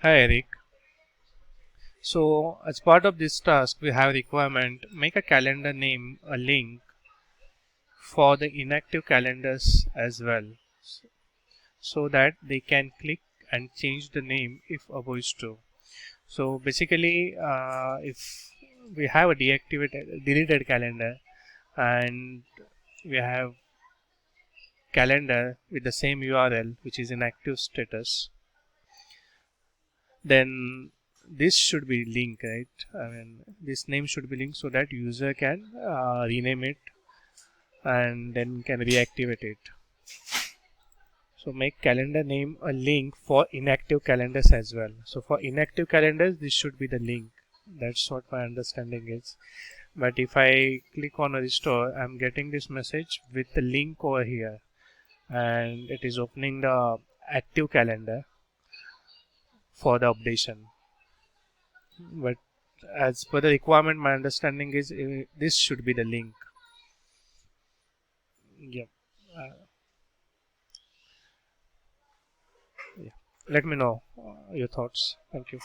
Hi Eric. So as part of this task we have requirement make a calendar name a link for the inactive calendars as well so that they can click and change the name if wished to. So basically if we have a deactivated deleted calendar and we have calendar with the same URL which is in active status, then this should be linked, right? I mean this name should be linked so that user can rename it and then can reactivate it. So make calendar name a link for inactive calendars as well. So for inactive calendars this should be the link. That's what my understanding is. But if I click on a restore, I'm getting this message with the link over here and it is opening the active calendar for the updation. But as per the requirement, my understanding is this should be the link. Yeah. Uh, yeah. Let me know your thoughts. Thank you.